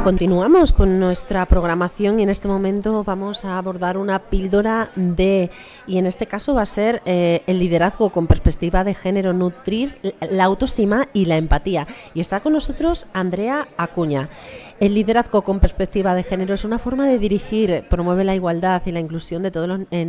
Continuamos con nuestra programación y en este momento vamos a abordar una píldora y en este caso va a ser el liderazgo con perspectiva de género, nutrir la autoestima y la empatía. Y está con nosotros Andrea Acuña. El liderazgo con perspectiva de género es una forma de dirigir, promueve la igualdad y la inclusión de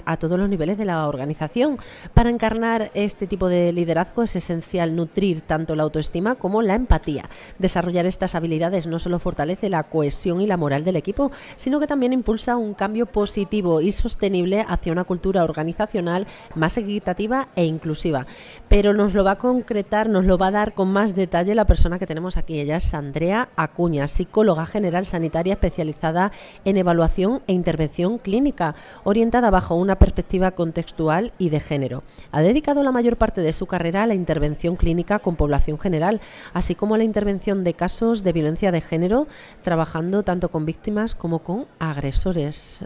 a todos los niveles de la organización. Para encarnar este tipo de liderazgo es esencial nutrir tanto la autoestima como la empatía. Desarrollar estas habilidades no solo fortalece la cohesión y la moral del equipo, sino que también impulsa un cambio positivo y sostenible hacia una cultura organizacional más equitativa e inclusiva. Pero nos lo va a concretar, nos lo va a dar con más detalle la persona que tenemos aquí. Ella es Andrea Acuña, psicóloga general sanitaria especializada en evaluación e intervención clínica, orientada bajo una perspectiva contextual y de género. Ha dedicado la mayor parte de su carrera a la intervención clínica con población general, así como a la intervención de casos de violencia de género, trabajando tanto con víctimas como con agresores.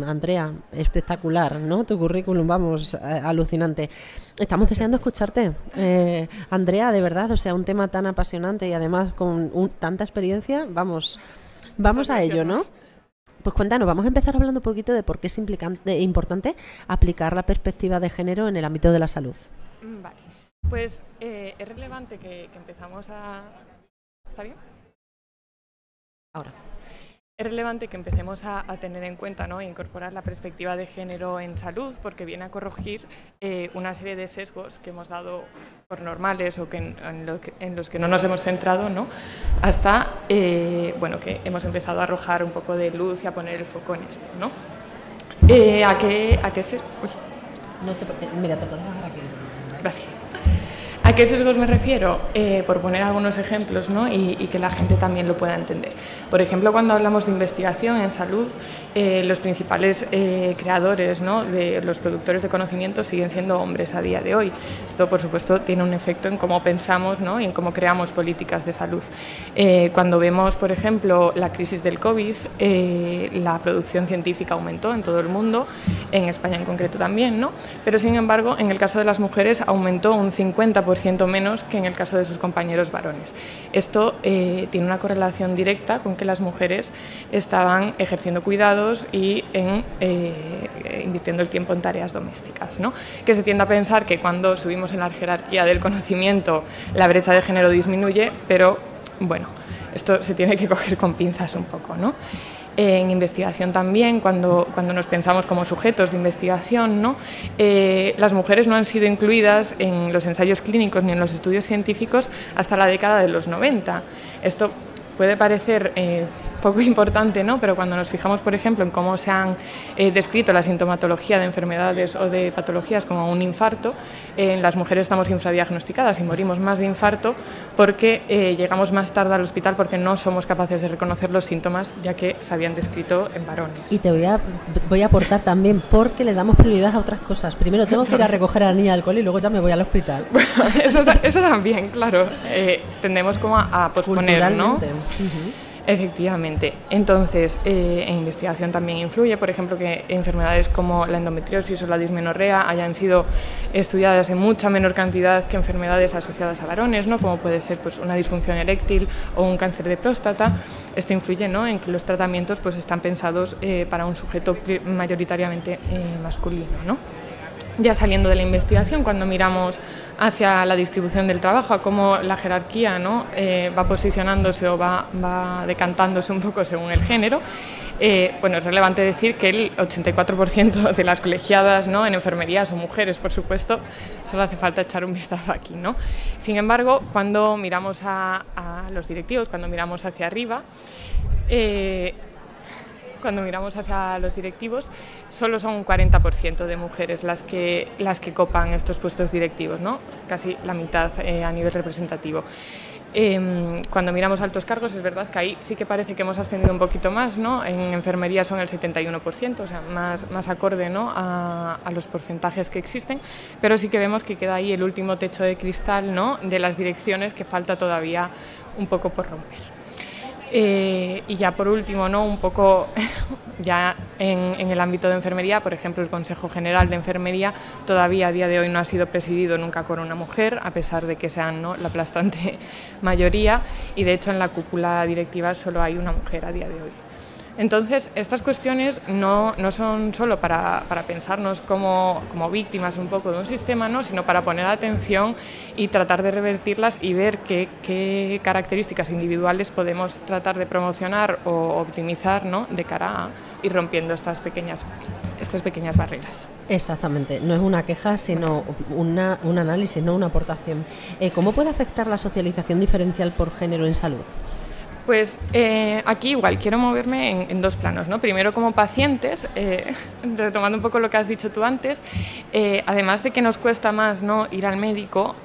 Andrea, espectacular, ¿no? Tu currículum, vamos, alucinante. Estamos deseando escucharte, Andrea, de verdad, o sea, un tema tan apasionante y además con tanta experiencia, vamos a ello, ¿no? Pues cuéntanos, vamos a empezar hablando un poquito de por qué es importante aplicar la perspectiva de género en el ámbito de la salud. Vale, pues es relevante que empezamos a... ¿Está bien? Ahora. Es relevante que empecemos a tener en cuenta, ¿no?, e incorporar la perspectiva de género en salud, porque viene a corregir una serie de sesgos que hemos dado por normales o en los que no nos hemos centrado, ¿no?, hasta bueno, que hemos empezado a arrojar un poco de luz y a poner el foco en esto, ¿no? ¿A qué se...? Uy. Mira, te puedes bajar aquí. Gracias. ¿A qué sesgos me refiero? Por poner algunos ejemplos, ¿no?, y que la gente también lo pueda entender. Por ejemplo, cuando hablamos de investigación en salud, los principales creadores, ¿no?, de los productores de conocimiento siguen siendo hombres a día de hoy. Esto, por supuesto, tiene un efecto en cómo pensamos, ¿no?, y en cómo creamos políticas de salud. Cuando vemos, por ejemplo, la crisis del COVID, la producción científica aumentó en todo el mundo, en España en concreto también, ¿no?, pero sin embargo, en el caso de las mujeres aumentó un 50% menos que en el caso de sus compañeros varones. Esto tiene una correlación directa con que las mujeres estaban ejerciendo cuidados y invirtiendo el tiempo en tareas domésticas, ¿no? Que se tiende a pensar que cuando subimos en la jerarquía del conocimiento la brecha de género disminuye, pero bueno, esto se tiene que coger con pinzas un poco, ¿no? En investigación también, cuando nos pensamos como sujetos de investigación, ¿no?, las mujeres no han sido incluidas en los ensayos clínicos ni en los estudios científicos hasta la década de los 90. Esto puede parecer poco importante, ¿no?, pero cuando nos fijamos, por ejemplo, en cómo se han descrito la sintomatología de enfermedades o de patologías como un infarto, las mujeres estamos infradiagnosticadas y morimos más de infarto porque llegamos más tarde al hospital porque no somos capaces de reconocer los síntomas ya que se habían descrito en varones. Y te voy a aportar también porque le damos prioridad a otras cosas. Primero tengo que ir a recoger a la niña al cole y luego ya me voy al hospital. Bueno, eso también, claro. Tendemos como a posponer, ¿no? Efectivamente. Entonces, en investigación también influye, por ejemplo, que enfermedades como la endometriosis o la dismenorrea hayan sido estudiadas en mucha menor cantidad que enfermedades asociadas a varones, ¿no?, como puede ser, pues, una disfunción eréctil o un cáncer de próstata. Esto influye, ¿no?, en que los tratamientos, pues, están pensados para un sujeto mayoritariamente masculino, ¿no? Ya saliendo de la investigación, cuando miramos hacia la distribución del trabajo, a cómo la jerarquía, ¿no?, va posicionándose o va decantándose un poco según el género, bueno, es relevante decir que el 84% de las colegiadas, ¿no?, en enfermería son mujeres, por supuesto, solo hace falta echar un vistazo aquí, ¿no? Sin embargo, cuando miramos a los directivos, cuando miramos hacia arriba, solo son un 40% de mujeres las que copan estos puestos directivos, ¿no?, casi la mitad a nivel representativo. Cuando miramos altos cargos es verdad que ahí sí que parece que hemos ascendido un poquito más, ¿no? En enfermería son el 71%, o sea, más acorde, ¿no?, a los porcentajes que existen, pero sí que vemos que queda ahí el último techo de cristal, ¿no?, de las direcciones que falta todavía un poco por romper. Y ya por último, ¿no? Un poco ya en el ámbito de enfermería, por ejemplo, el Consejo General de Enfermería todavía a día de hoy no ha sido presidido nunca por una mujer, a pesar de que sean, ¿no?, la aplastante mayoría, y de hecho en la cúpula directiva solo hay una mujer a día de hoy. Entonces, estas cuestiones no son solo para pensarnos como víctimas un poco de un sistema, ¿no?, sino para poner atención y tratar de revertirlas y ver qué características individuales podemos tratar de promocionar o optimizar, ¿no?, de cara a ir rompiendo estas pequeñas barreras. Exactamente, no es una queja, sino un análisis, no una aportación. ¿Cómo puede afectar la socialización diferencial por género en salud? Pues aquí igual quiero moverme en dos planos, ¿no? Primero como pacientes, retomando un poco lo que has dicho tú antes, además de que nos cuesta más, ¿no?, ir al médico,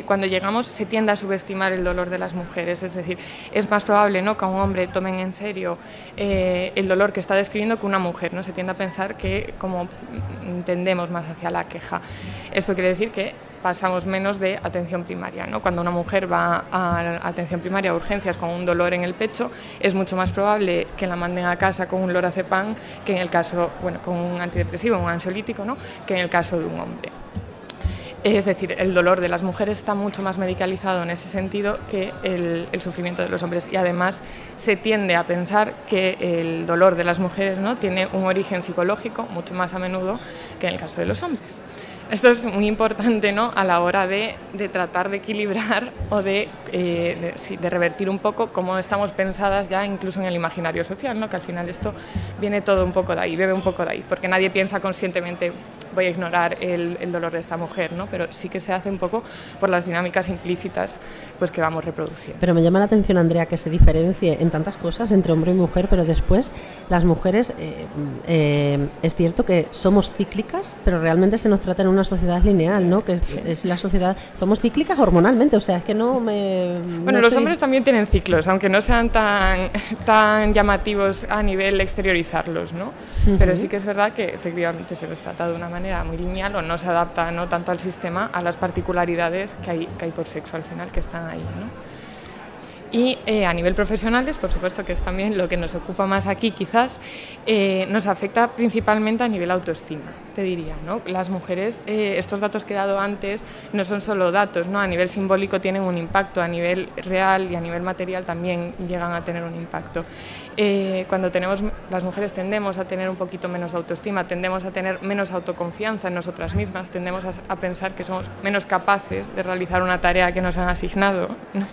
cuando llegamos se tiende a subestimar el dolor de las mujeres, es decir, es más probable, ¿no?, que a un hombre tomen en serio el dolor que está describiendo que una mujer, ¿no? Se tiende a pensar que como tendemos más hacia la queja. Esto quiere decir que pasamos menos de atención primaria, ¿no? Cuando una mujer va a atención primaria a urgencias con un dolor en el pecho, es mucho más probable que la manden a casa con un lorazepam que en el caso, bueno, con un antidepresivo, un ansiolítico, ¿no?, que en el caso de un hombre. Es decir, el dolor de las mujeres está mucho más medicalizado en ese sentido que el sufrimiento de los hombres, y además se tiende a pensar que el dolor de las mujeres, ¿no?, tiene un origen psicológico mucho más a menudo que en el caso de los hombres. Esto es muy importante, ¿no?, a la hora de tratar de equilibrar o de revertir un poco cómo estamos pensadas ya incluso en el imaginario social, ¿no?, que al final esto viene todo un poco de ahí, bebe un poco de ahí, porque nadie piensa conscientemente voy a ignorar el dolor de esta mujer, ¿no?, pero sí que se hace un poco por las dinámicas implícitas pues que vamos reproduciendo. Pero me llama la atención, Andrea, que se diferencie en tantas cosas entre hombre y mujer, pero después las mujeres es cierto que somos cíclicas, pero realmente se nos trata en una sociedad lineal, ¿no?, que es la sociedad, somos cíclicas hormonalmente, o sea, es que no me... Bueno, los hombres también tienen ciclos, aunque no sean tan llamativos a nivel exteriorizarlos, ¿no? Pero sí que es verdad que efectivamente se los trata de una manera muy lineal o no se adapta, no tanto al sistema, a las particularidades que hay por sexo al final que están ahí, ¿no? Y a nivel profesionales, por supuesto que es también lo que nos ocupa más aquí quizás, nos afecta principalmente a nivel autoestima, te diría, ¿no? Las mujeres, estos datos que he dado antes no son solo datos, ¿no? A nivel simbólico tienen un impacto, a nivel real y a nivel material también llegan a tener un impacto. Cuando las mujeres tendemos a tener un poquito menos autoestima, tendemos a tener menos autoconfianza en nosotras mismas, tendemos a pensar que somos menos capaces de realizar una tarea que nos han asignado, ¿no?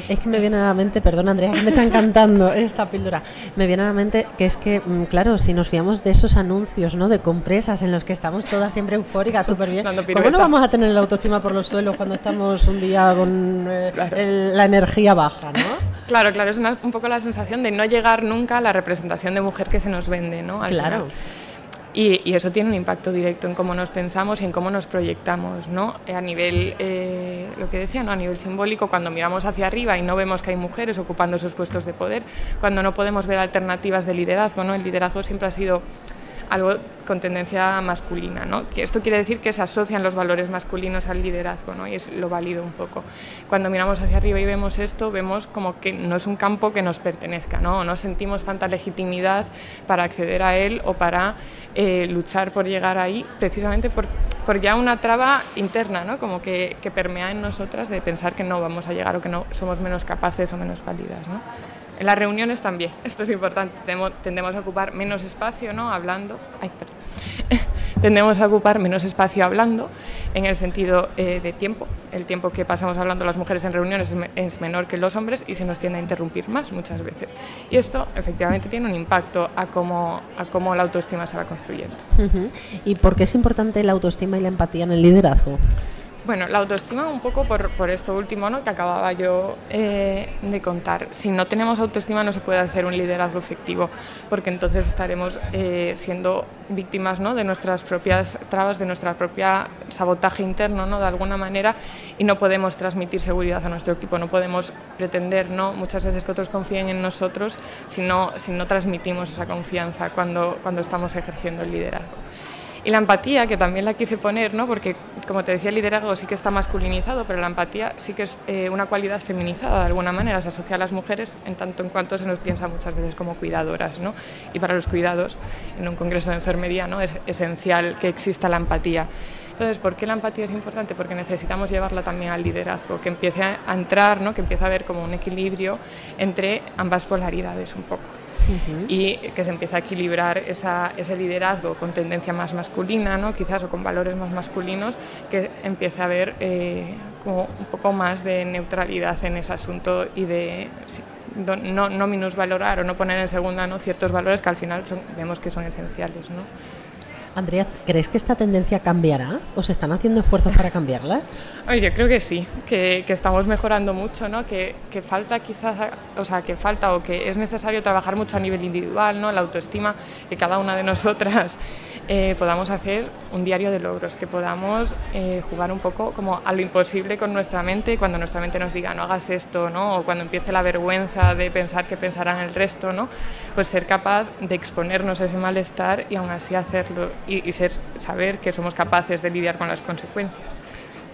Es que me viene a la mente, perdón, Andrea, que me está encantando esta píldora, me viene a la mente que es que, claro, si nos fiamos de esos anuncios, ¿no?, de compresas en los que estamos todas siempre eufóricas, súper bien, ¿cómo no vamos a tener la autoestima por los suelos cuando estamos un día con la energía baja, ¿no? Claro, es un poco la sensación de no llegar nunca a la representación de mujer que se nos vende, ¿no? Claro. Y eso tiene un impacto directo en cómo nos pensamos y en cómo nos proyectamos, ¿no? A nivel, lo que decía, ¿no?, a nivel simbólico, cuando miramos hacia arriba y no vemos que hay mujeres ocupando esos puestos de poder, cuando no podemos ver alternativas de liderazgo, ¿no? El liderazgo siempre ha sido algo con tendencia masculina, ¿no? Que esto quiere decir que se asocian los valores masculinos al liderazgo, ¿no? Y es lo válido un poco. Cuando miramos hacia arriba y vemos esto, vemos como que no es un campo que nos pertenezca, ¿no? No sentimos tanta legitimidad para acceder a él o para luchar por llegar ahí, precisamente por ya una traba interna, ¿no?, como que permea en nosotras de pensar que no vamos a llegar o que no somos menos capaces o menos válidas, ¿no? En las reuniones también, esto es importante, tendemos a ocupar menos espacio, ¿no?, hablando. Tendemos a ocupar menos espacio hablando en el sentido de tiempo. El tiempo que pasamos hablando las mujeres en reuniones es menor que los hombres y se nos tiende a interrumpir más muchas veces. Y esto efectivamente tiene un impacto a cómo la autoestima se va construyendo. ¿Y por qué es importante la autoestima y la empatía en el liderazgo? Bueno, la autoestima un poco por esto último, ¿no?, que acababa yo de contar. Si no tenemos autoestima no se puede hacer un liderazgo efectivo, porque entonces estaremos siendo víctimas, ¿no?, de nuestras propias trabas, de nuestra propia sabotaje interno, ¿no?, de alguna manera, y no podemos transmitir seguridad a nuestro equipo, no podemos pretender, ¿no?, muchas veces que otros confíen en nosotros si no transmitimos esa confianza cuando estamos ejerciendo el liderazgo. Y la empatía, que también la quise poner, ¿no? Porque, como te decía, el liderazgo sí que está masculinizado, pero la empatía sí que es una cualidad feminizada de alguna manera, se asocia a las mujeres en tanto en cuanto se nos piensa muchas veces como cuidadoras, ¿no? Y para los cuidados, en un congreso de enfermería, ¿no? Es esencial que exista la empatía. Entonces, ¿por qué la empatía es importante? Porque necesitamos llevarla también al liderazgo, que empiece a entrar, ¿no? Que empiece a haber como un equilibrio entre ambas polaridades un poco. Y que se empiece a equilibrar ese liderazgo con tendencia más masculina, ¿no? Quizás, o con valores más masculinos, que empiece a haber como un poco más de neutralidad en ese asunto y de no minusvalorar o no poner en segunda, ¿no? Ciertos valores que al final vemos que son esenciales, ¿no? Andrea, ¿crees que esta tendencia cambiará o se están haciendo esfuerzos para cambiarlas? Yo creo que sí, que estamos mejorando mucho, ¿no? Que falta quizás, o que es necesario trabajar mucho a nivel individual, ¿no? La autoestima, que cada una de nosotras podamos hacer un diario de logros, que podamos jugar un poco como a lo imposible con nuestra mente, cuando nuestra mente nos diga no hagas esto, ¿no? O cuando empiece la vergüenza de pensar que pensarán el resto, ¿no? Pues ser capaz de exponernos a ese malestar y aún así hacerlo y saber que somos capaces de lidiar con las consecuencias.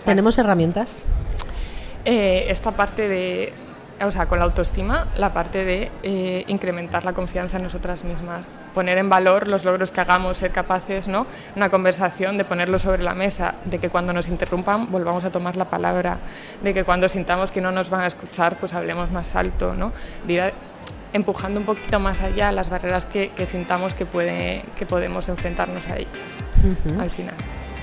¿Tenemos herramientas? Esta parte con la autoestima, la parte de incrementar la confianza en nosotras mismas, poner en valor los logros que hagamos, ser capaces, ¿no? Una conversación, de ponerlo sobre la mesa, de que cuando nos interrumpan volvamos a tomar la palabra, de que cuando sintamos que no nos van a escuchar, pues hablemos más alto, ¿no? De ir empujando un poquito más allá las barreras que sintamos que podemos enfrentarnos a ellas al final.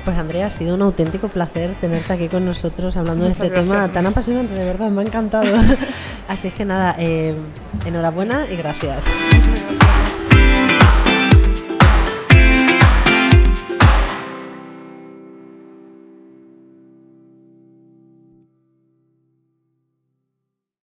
Pues Andrea, ha sido un auténtico placer tenerte aquí con nosotros hablando de este tema tan apasionante, de verdad, me ha encantado. Así es que nada, enhorabuena y gracias. Muchas gracias.